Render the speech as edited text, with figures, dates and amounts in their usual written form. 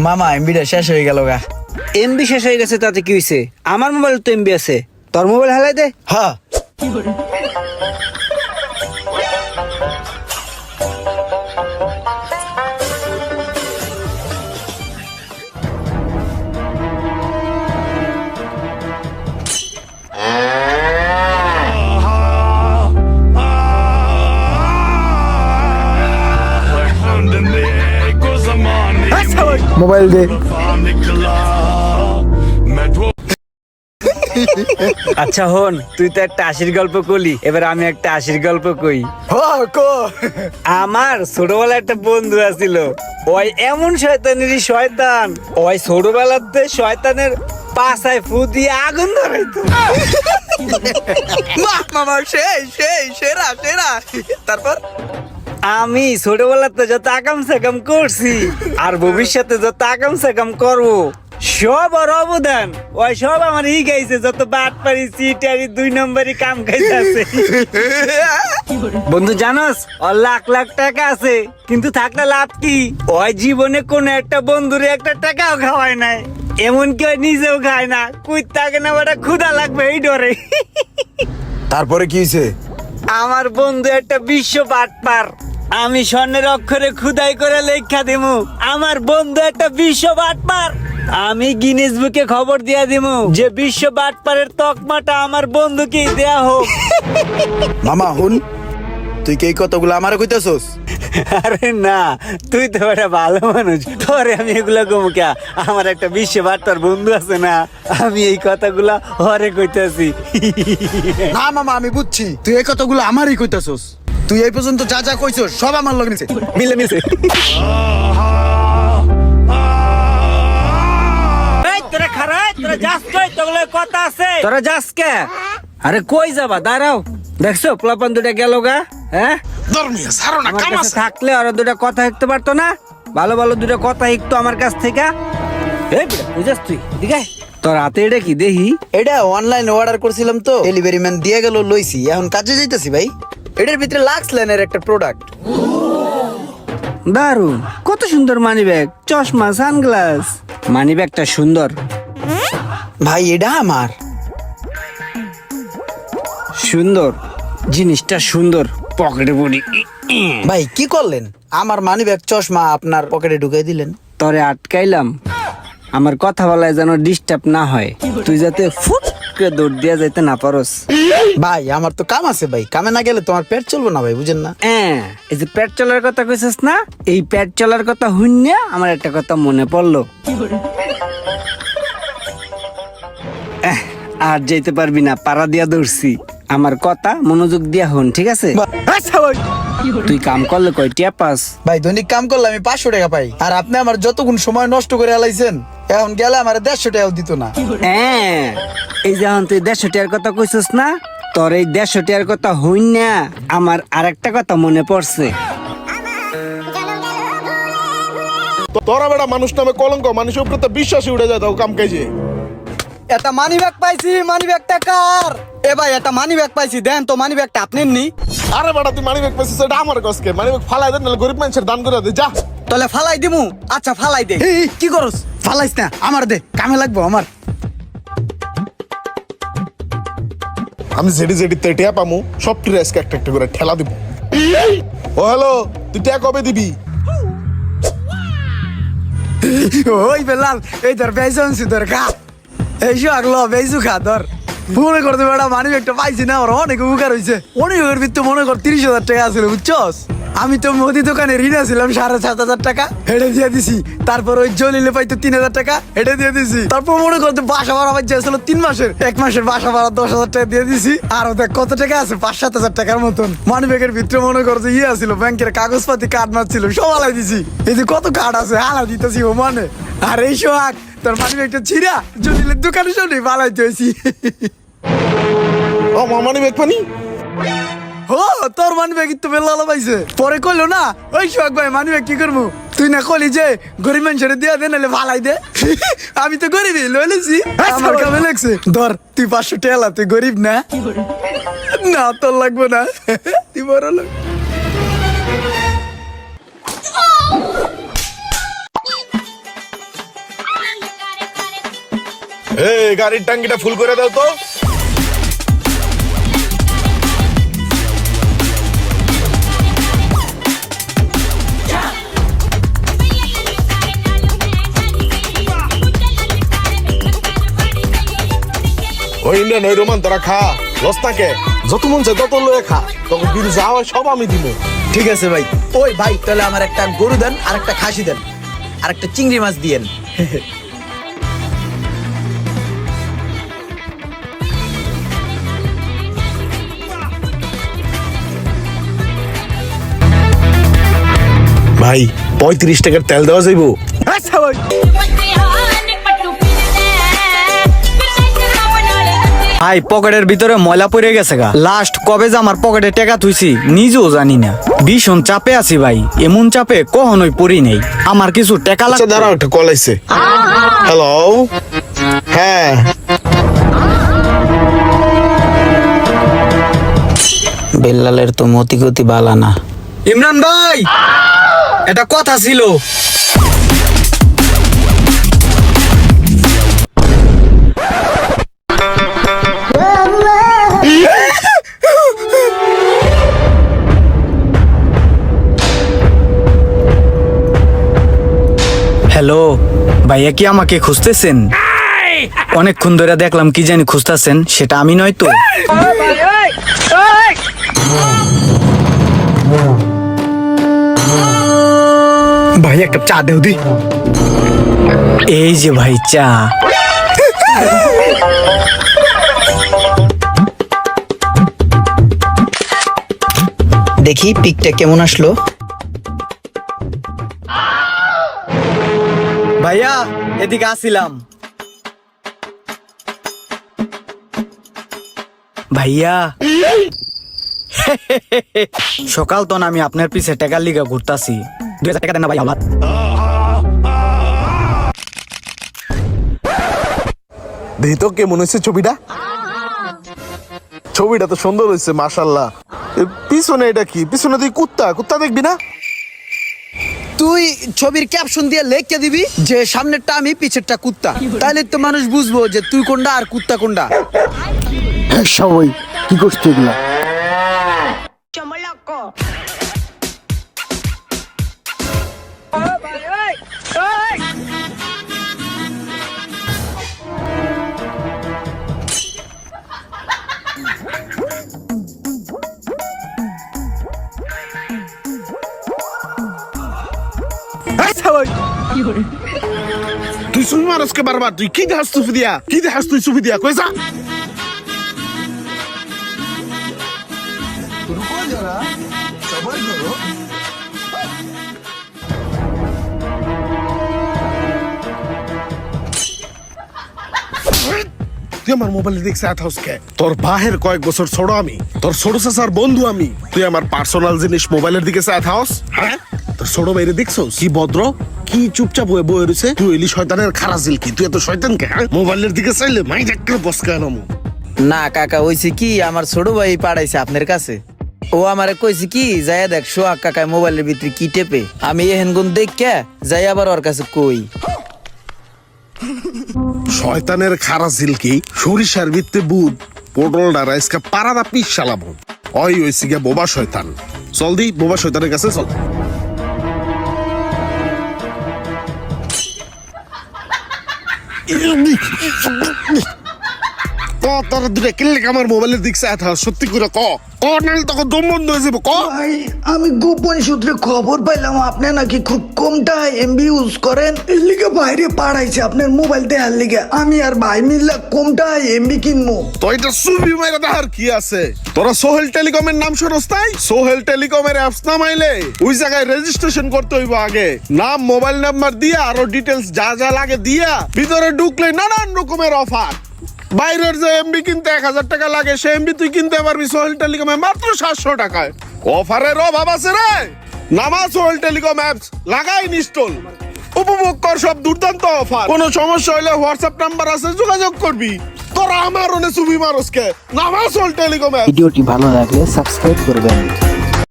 মামা এমবিটা শেষ হয়ে গেল গা। এমবি শেষ হয়ে গেছে তাতে কি হইছে? আমার মোবাইল তো এমবি আছে, তোর মোবাইল হালাই দে। হ্যাঁ মোবাইল দে। আচ্ছা হন, তুই তো একটা আশির গল্প কলি, এবার আমি একটা আশির গল্প কই। আমার ছোটবেলায় একটা বন্ধু আছিল, ওই এমন শয়তানেরই শয়তান, ওই ছোটবেলাতে শয়তানের পাছায় ফু দিয়ে আগুন ধরাইতো। মামা সেই সেই সেরা সেরা। তারপর আমি ছোটবেলাতে যত আকাম সাকাম করছি আর ভবিষ্যতে যত আকাম সাকাম করবো সব ওর অবদান, ওই সব আমার ই গাইছে, যত বাট পারি চিটারি 2 নম্বরই কাম খাইছে আছে। বন্ধু জানোস ওর লাখ লাখ টাকা আছে, কিন্তু থাকলে লাভ কি? ওই জীবনে কোন একটা বন্ধুরে একটা টাকাও খাওয়ায় নাই, এমনকি ওই নিজেও খায় না। কুই থাকে না ওটা ক্ষুধা লাগবে এই ডরে। তারপরে কি হয়েছে? আমার বন্ধু একটা বিশ্ব বাটপার, আমি স্বর্ণের অক্ষরে খুদাই করে লেখা দিমু আমার বন্ধু একটা বিশ্ব বাটপার। আমি গিনেস বুকে খবর দিয়া দিমু যে বিশ্ব বাটপারের তকমাটা আমার বন্ধুকেই দেয়া হোক। মামা হুন, তুই কি এই কথাগুলো আমারে কইতাছস? আরে না, তুই তো একটা ভালো মানুষ, তোরে আমি এগুলা কমু কে? আমার একটা বিশ্ব বাটপার বন্ধু আছে না, আমি এই কথাগুলা হরে কইতাছি। না মামা আমি বুঝছি, তুই এই কথাগুলো আমারই কইতাছস। তুই এই পর্যন্ত যা যা কইছস সব আমার লগে মিলছে, মিলে মিলছে। তোরা খারাই, তোরা যাস কই? তোগুলো কথা আছে, তোরা যাস কে? আরে কই যাবা? দাঁড়াও, দেখছো পোলাপান দুটা গেল গা। হ্যাঁ ধর্মিয়া ছাড়ো না, আমার কাম কাছে আছে। থাকলে ওরা দুটা কথা শিখতে পারতো না? ভালো ভালো দুটা কথা শিখতো আমার কাছ থেকে। এই বেটা বুঝাস তুই, ঠিক আছে? তোর হাতে এটা কি দেখি? এটা অনলাইন অর্ডার করছিলাম তো, ডেলিভারি ম্যান দিয়ে গেল, লইছি, এখন কাজে যাইতাছি ভাই। এটার ভিতরে লাক্স লাইনের একটা প্রোডাক্ট। দারুন, কত সুন্দর মানি ব্যাগ, চশমা, সানগ্লাস। মানি ব্যাগটা সুন্দর ভাই এটা আমার। সুন্দর জিনিসটা সুন্দর, পকেটে পড়ি। ভাই কি করলেন? আমার মানি ব্যাগ চশমা আপনার পকেটে ঢুকাই দিলেন। তরে আটকাইলাম আমার কথা বলায় যেন ডিস্টার্ব না হয়, তুই যাতে ফুট করে দৌড় দিয়া যাইতে না পারস। ভাই আমার তো কাম আছে ভাই, কামে না গেলে তোমার পেট চলবে না ভাই, বুঝেন না? এই যে পেট চলার কথা কইছিস না, এই পেট চলার কথা শুনে আমার একটা কথা মনে পড়লো। আর যেতে পারবি না, পাড়া দিয়া দৌড়ছি। আমার কথা মনোযোগ দিয়া হন, ঠিক আছে? আচ্ছা ভাই। তুই কাম করলে কয়টিয়া পাস? ভাই দৈনিক কাম করলে আমি 500 টাকা পাই, আর আপনি আমার যতক্ষণ সময় নষ্ট করে আলাইছেন, এখন গেলে আমার 150 টাকাও দিত না। এই যে তুই 150 টাকার কথা কইছিস না, তোর এই 150 টাকার কথা হইন না আমার আরেকটা কথা মনে পড়ছে। তোরা বেটা মানুষ নামে কলঙ্ক, মানুষের উপরে তো বিশ্বাসই উঠে যায় তো কাম কাজে। একটা মানি ব্যাগ পাইছি, মানি ব্যাগটা কার? এ ভাই একটা মানি ব্যাগ পাইছি, দেন তো মানি ব্যাগটা আপনি নি। আরে বেটা তুই মানি ব্যাগ পাইছিস, এটা আমার কসকে। মানি ব্যাগ ফালাই দে, নাহলে গরিব মানুষের দান করে দে, যা। তাহলে ফালাই দিমু। আচ্ছা ফালাই দে। এই কি করস? ফালাইস না, আমার দে, কামে লাগবো আমার। আমি জেডি জেডি টিয়া পামু, সব টিরে আজকে একটা একটা করে ঠেলা দিব। ও হ্যালো, তুই টিয়া কবে দিবি? ওই বেলাল, এই ধর বেজনছি ধর খা। এই শো আগলো বেজু খা ধর। মনে করতে বেটা মানি ব্যাগটা পাইছি না, ওর অনেক উপকার হয়েছে। অনেকের ভিতরে মনে কর 30,000 টাকা আছিল, বুঝছস? আমি তো মুদি দোকানে ঋণ ছিলাম 7,500 টাকা, হেঁটে দিয়ে দিছি। তারপর ওই জলিলে পাইতো 3,000 টাকা, হেঁটে দিয়ে দিছি। তারপর মনে করতে বাসা ভাড়া পাইছে আসলে 3 মাসের, 1 মাসের বাসা ভাড়া 10,000 টাকা দিয়ে দিছি। আর দেখ কত টাকা আছে, 5-7,000 টাকার মতন। মানি ব্যাগের ভিতরে মনে করছে ইয়ে আছিল, ব্যাংকের কাগজপাতি কার্ড মারছিল, সব আলাই দিছি। এই যে কত কার্ড আছে হালা দিতেছি ও মানে। আর এই সোহাগ তোর মানি ব্যাগটা ছিঁড়া জলিলের দোকানে শুনে পালাইতে হয়েছি। ও মানি ব্যাগ পানি? ও তোর মানি ব্যাগ তো বেলা পাইছে। পরে কইলো না, ওই সোহাগ ভাই মানি ব্যাগ কি করবো? তুই না কলি যে গরিব মানুষের দিয়া দে, নাহলে ভালাই দে। আমি তো গরিবই লইলেছি, আমার কামে লাগছে। ধর তুই 500 টাকা, তুই গরিব না? না তোর লাগবো না, তুই বড় লোক। এই গাড়ির টাঙ্কিটা ফুল করে দাও তো। ওই ইন্ডিয়ান ওই রোমান তোরা খা লস থাকে যত মন চায় তত লয়ে খা, তখন বিল যা হয় সব আমি দিব। ঠিক আছে ভাই। ওই ভাই তাহলে আমার একটা গরু দেন, আর একটা খাসি দেন, আর একটা চিংড়ি মাছ দিয়েন। ভাই 35 টাকার তেল দেওয়া যাইবো? আচ্ছা ভাই। ভাই পকেটের ভিতরে ময়লা পড়ে গেছে গা। লাস্ট কবে যে আমার পকেটে টাকা থুইছি নিজেও জানি না। ভীষণ চাপে আছি ভাই, এমন চাপে কখনোই পড়ি নেই। আমার কিছু টাকা আচ্ছা লাগছে। দাঁড়াও, একটা কল আইছে। হ্যালো, হ্যাঁ বেল্লালের তো মতি গতি বালা না। ইমরান ভাই, এটা কথা ছিল। হ্যালো ভাইয়া, কি আমাকে খুঁজতেছেন? অনেকক্ষণ ধরে দেখলাম কি জানি খুঁজতেছেন, সেটা আমি নয় তো? ভাই একটা চা দেও দি। এই যে ভাই চা। দেখি পিকটা কেমন আসলো। ভাইয়া এদিকে আসিলাম। ভাইয়া সকাল তো আমি আপনার পিছে টাকার লিগা ঘুরতাছি, 2000 টাকা দেন না ভাই আমার। দেখি তো কেমন হয়েছে ছবিটা। ছবিটা তো সুন্দর হয়েছে মাশাল্লাহ। পিছনে এটা কি? পিছনে তুই কুত্তা কুত্তা দেখবি না? তুই ছবির ক্যাপশন দিয়ে লিখে দিবি যে সামনেরটা আমি পিছেরটা কুত্তা, তাহলে তো মানুষ বুঝবো যে তুই কোনটা আর কুত্তা কোনটা। হ্যাঁ সবাই কি করছে এগুলা? তুই সুমি মারসকে বারবার তুই কি দেখাস সুফি দিয়া? কি দেখাস তুই সুফি দিয়া? কই যা। তুই আমার মোবাইলে দেখছিস এত হাউসকে? তোর বাহের কয়েক বছর ছোট আমি, তোর ছোট চাচার বন্ধু আমি। তুই আমার পার্সোনাল জিনিস মোবাইলের দিকে এত হাউস? হ্যাঁ তোর ছোট বাইরে দেখছো কি ভদ্র, কি চুপচাপ হয়ে বয়ে রয়েছে। তুই এলি শয়তানের খারাজিল কি? তুই এত শয়তান কে? হ্যাঁ মোবাইলের দিকে চাইলে মাই একটা বসকা নামু। না কাকা, হইছে কি আমার ছোট ভাই পাঠাইছে আপনার কাছে। ও আমারে কইছে কি যাইয়া দেখ সোহাগ কাকা মোবাইলের ভিতরে কি টেপে। আমি এহেন গুণ দেখে যাই আবার ওর কাছে কই। শয়তানের খারাজিল কি? সরিষার ভিত্তে বুধ পটল ডারা ইসকা পারাদা পিস চালাবো। ওই হইছে গিয়া বোবা শয়তান। চল দি বোবা শয়তানের কাছে চল। তোর দুটো কিনলে আমার মোবাইলের দিক সত্যি করে ক নাহলে তখন দম বন্ধ হয়ে যাবো। ক ভাই আমি গোপন সূত্রে খবর পাইলাম আপনি নাকি খুব কমটা এমবি ইউজ করেন, এর লিগে বাইরে পাঠাইছে আপনার মোবাইল দেওয়ার লিগে। আমি আর ভাই মিললে কমটা এমবি কিনবো। তো এটা সুবি মাইরা দেখার কি আছে? তোরা সোহেল টেলিকমের নাম শুনস তাই? সোহেল টেলিকমের অ্যাপস নামাইলে ওই জায়গায় রেজিস্ট্রেশন করতে হইব আগে। নাম মোবাইল নাম্বার দিয়া আরো ডিটেলস যা যা লাগে দিয়া ভিতরে ঢুকলে নানান রকমের অফার। বাইরের যে এমবি কিনতে 1000 টাকা লাগে সে এমবি তুই কিনতে পারবি সোহেল টেলিকমে মাত্র 700 টাকায়। অফারের অভাব আছে রে? নামা সোহেল টেলিকম অ্যাপস, লাগাই ইনস্টল, উপভোগ কর সব দুর্দান্ত অফার। কোনো সমস্যা হলে হোয়াটসঅ্যাপ নাম্বার আছে, যোগাযোগ করবি। তোরা আমার অনে সুবি মারসকে নামা সোহেল টেলিকম অ্যাপস। ভিডিওটি ভালো লাগলে সাবস্ক্রাইব করবেন।